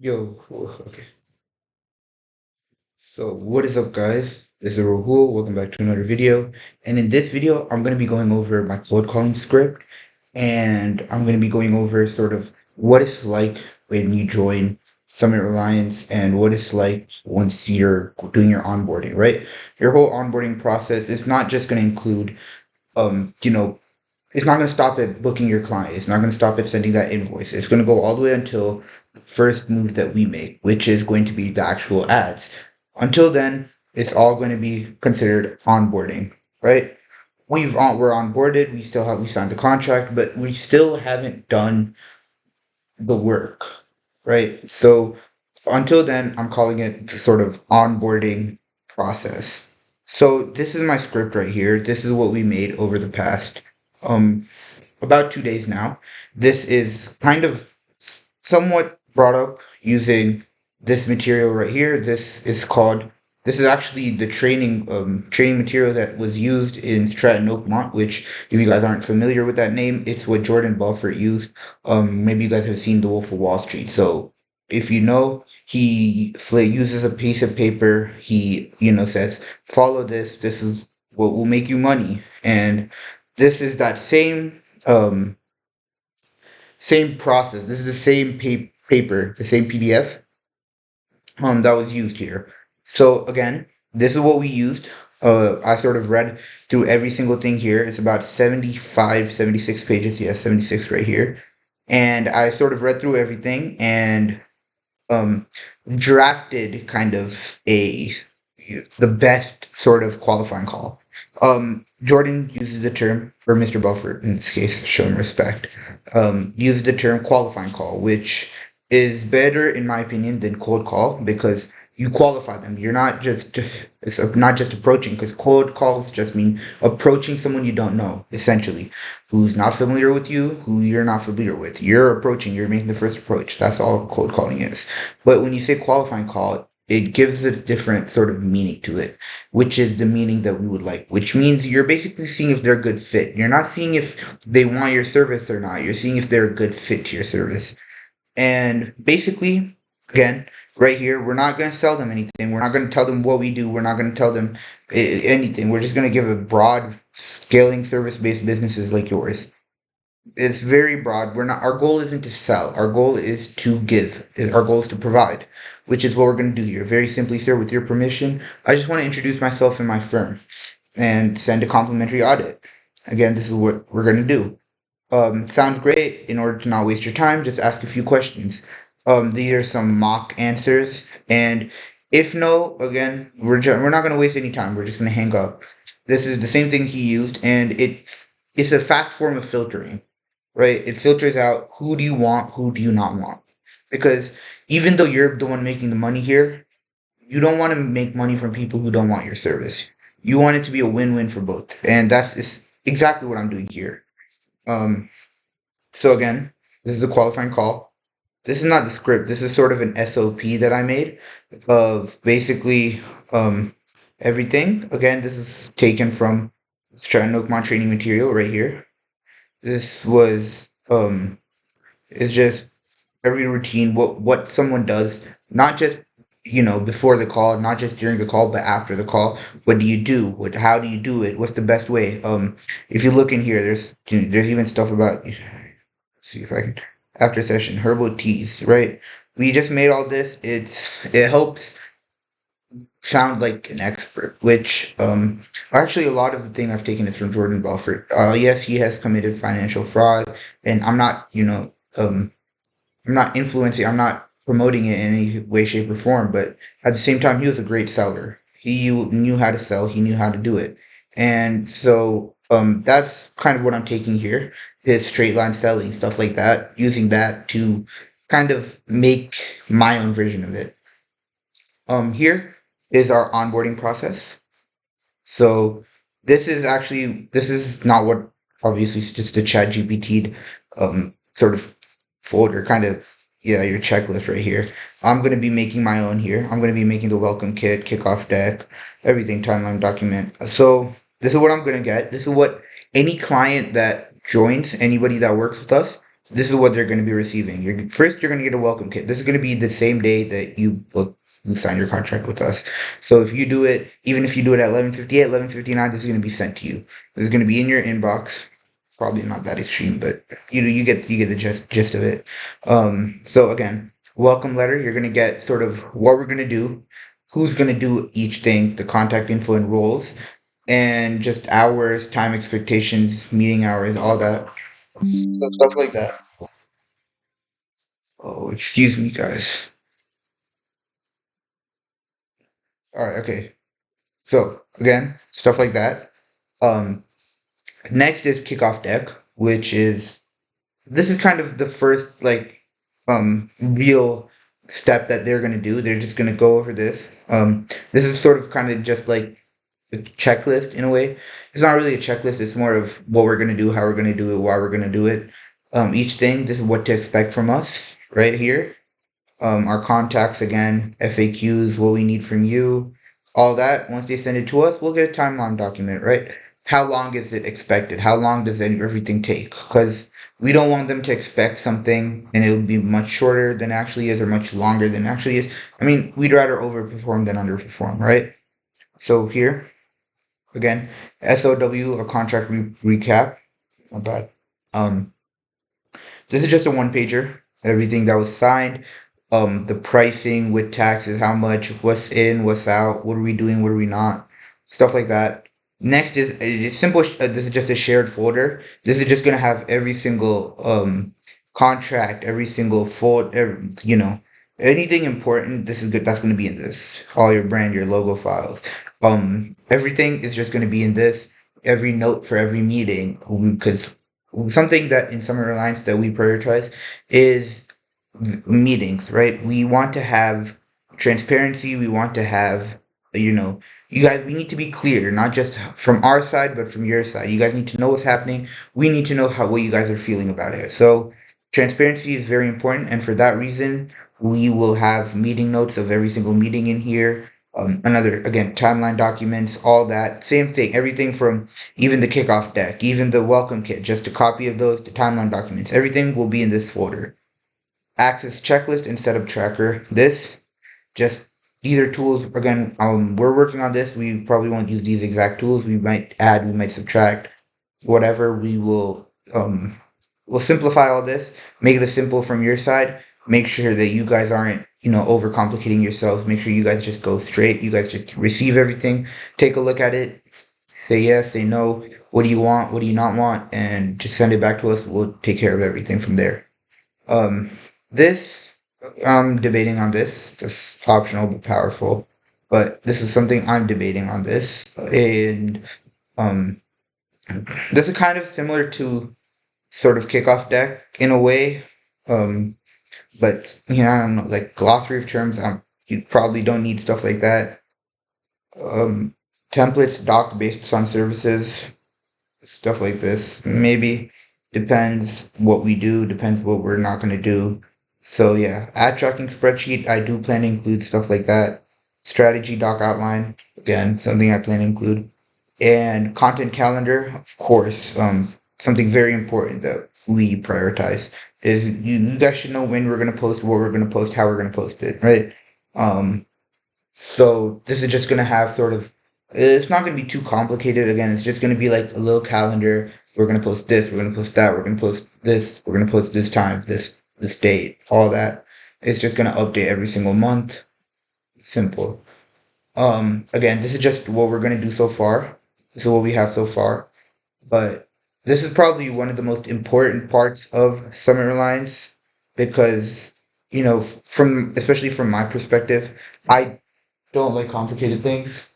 Yo, okay. So what is up, guys? This is Rahul. Welcome back to another video. And in this video, I'm going to be going over my cold calling script, and I'm going to be going over sort of what it's like when you join Summit Reliance and what it's like once you're doing your onboarding, right? Your whole onboarding process is not just going to include, um, you know, it's not going to stop at booking your client. It's not going to stop at sending that invoice. It's going to go all the way until the first move that we make, which is going to be the actual ads. Until then, it's all going to be considered onboarding, right? We're onboarded. We signed the contract, but we still haven't done the work, right? So until then, I'm calling it the sort of onboarding process. So this is my script right here. This is what we made over the past um about 2 days now. This is kind of somewhat brought up using this material right here. This is actually the training material that was used in Stratton Oakmont, which if you guys aren't familiar with that name, it's what Jordan Belfort used. Maybe you guys have seen The Wolf of Wall Street. So if you know, uses a piece of paper. He, says, follow this. This is what will make you money. And this is that same process. This is the same paper, the same PDF that was used here. So again, this is what we used. I sort of read through every single thing here. It's about 75, 76 pages. Yeah, 76 right here. And I sort of read through everything and um drafted kind of a the best sort of qualifying call. Jordan uses the term, or Mr. Belfort in this case, show him respect. Uses the term qualifying call, which is better in my opinion than cold call because you qualify them. You're not just it's not just approaching because cold calls just mean approaching someone you don't know, essentially, who's not familiar with you, who you're not familiar with. You're approaching. You're making the first approach. That's all cold calling is. But when you say qualifying call, it gives a different sort of meaning to it, which is the meaning that we would like, which means you're basically seeing if they're a good fit. You're not seeing if they want your service or not. You're seeing if they're a good fit to your service. And basically, again, right here, we're not going to sell them anything. We're not going to tell them what we do. We're not going to tell them anything. We're just going to give a broad scaling service based businesses like yours. It's very broad. Our goal isn't to sell. Our goal is to give. Our goal is to provide, which is what we're going to do here. Very simply, sir, with your permission, I just want to introduce myself and my firm and send a complimentary audit. Again, this is what we're going to do. Sounds great. In order to not waste your time, just ask a few questions. These are some mock answers, and if no, again, we're not going to waste any time. We're just going to hang up. This is the same thing he used, and it's a fast form of filtering, right? It filters out who do you want, who do you not want, because even though you're the one making the money here, you don't want to make money from people who don't want your service. You want it to be a win-win for both, and that's is exactly what I'm doing here. Um, so again, this is a qualifying call. This is not the script. This is sort of an SOP that I made of basically um, everything. Again, this is taken from Stratton Oakmont training material right here. This was is just every routine, what someone does, not just before the call, not just during the call, but after the call. What do you do? How do you do it? What's the best way? If you look in here, there's even stuff about. See if I can after session herbal teas, right? We just made all this. It helps sound like an expert, which actually a lot of the thing I've taken is from Jordan Belfort. Yes, he has committed financial fraud, and I'm not influencing, I'm not promoting it in any way, shape, or form, but at the same time, he was a great seller. He knew how to sell, he knew how to do it. And so that's kind of what I'm taking here, his straight line selling, stuff like that, using that to kind of make my own version of it. Here is our onboarding process. So this is not what obviously it's just a chat GPT sort of folder kind of, yeah, your checklist right here. I'm gonna be making my own here. I'm gonna be making the welcome kit, kickoff deck, everything, timeline document. So this is what I'm gonna get. This is what any client that joins, anybody that works with us, this is what they're going to be receiving. You're going to get a welcome kit. This is going to be the same day that you sign your contract with us. So if you do it, even if you do it at 11:58, 11:59, this is going to be sent to you. This is going to be in your inbox. Probably not that extreme, but you get the gist of it. So again, welcome letter. You're going to get sort of what we're going to do, who's going to do each thing, the contact info and roles, and just hours, time expectations, meeting hours, all that. So stuff like that. Oh, excuse me, guys. All right, okay. So again, stuff like that. Um, Next is kickoff deck, which is this is kind of the first like real step that they're gonna do. They're just gonna go over this. This is sort of kind of just like a checklist in a way. It's not really a checklist. It's more of what we're gonna do, how we're gonna do it, why we're gonna do it. Each thing. This is what to expect from us right here. Our contacts again, FAQs, what we need from you, all that. Once they send it to us, we'll get a timeline document, right? How long is it expected? How long does everything take? Because we don't want them to expect something and it'll be much shorter than actually is or much longer than actually is. I mean, we'd rather overperform than underperform, right? So here, again, SOW, a contract recap. Not bad. Um, This is just a one pager. Everything that was signed, the pricing with taxes, how much, what's in, what's out, what are we doing, what are we not, stuff like that. Next is it's simple. This is just a shared folder. This is just gonna have every single contract, every single fold, anything important. This is good. That's gonna be in this. All your brand, your logo files, everything is just gonna be in this. Every note for every meeting, because something that in Summer Reliance that we prioritize is meetings, right? We want to have transparency. We want to have, you know, you guys, we need to be clear, not just from our side, but from your side. You guys need to know what's happening. We need to know how what you guys are feeling about it. So transparency is very important. And for that reason, we will have meeting notes of every single meeting in here. Another, again, timeline documents, all that. Same thing, everything from even the kickoff deck, even the welcome kit, just a copy of those, the timeline documents. Everything will be in this folder. Access checklist and setup tracker. This just these are tools. Again, we're working on this. We probably won't use these exact tools. We might add, we might subtract, whatever. We'll simplify all this, make it as simple from your side. Make sure that you guys aren't, overcomplicating yourselves. Make sure you guys just go straight. You guys just receive everything, take a look at it, say yes, say no. What do you want? What do you not want? And just send it back to us. We'll take care of everything from there. Um, this, I'm debating on this. This optional but powerful. But this is something I'm debating on this. And um, this is kind of similar to sort of kickoff deck in a way. Um, but I don't know, like glossary of terms. You probably don't need stuff like that. Um, Templates doc based on services, stuff like this. Maybe depends what we do, depends what we're not going to do. So yeah, ad tracking spreadsheet. I do plan to include stuff like that. Strategy doc outline, again, something I plan to include, and content calendar, of course. Something very important that we prioritize is you guys should know when we're gonna post, what we're gonna post, how we're gonna post it, right? Um, so this is just gonna have sort of, it's not gonna be too complicated. Again, it's just gonna be like a little calendar. We're gonna post this. We're gonna post that. We're gonna post this. We're gonna post this time, this date, all that. It's just gonna update every single month. Simple. Again, this is just what we're gonna do so far. This is what we have so far. But this is probably one of the most important parts of Summit Reliance because, from especially from my perspective, I don't like complicated things.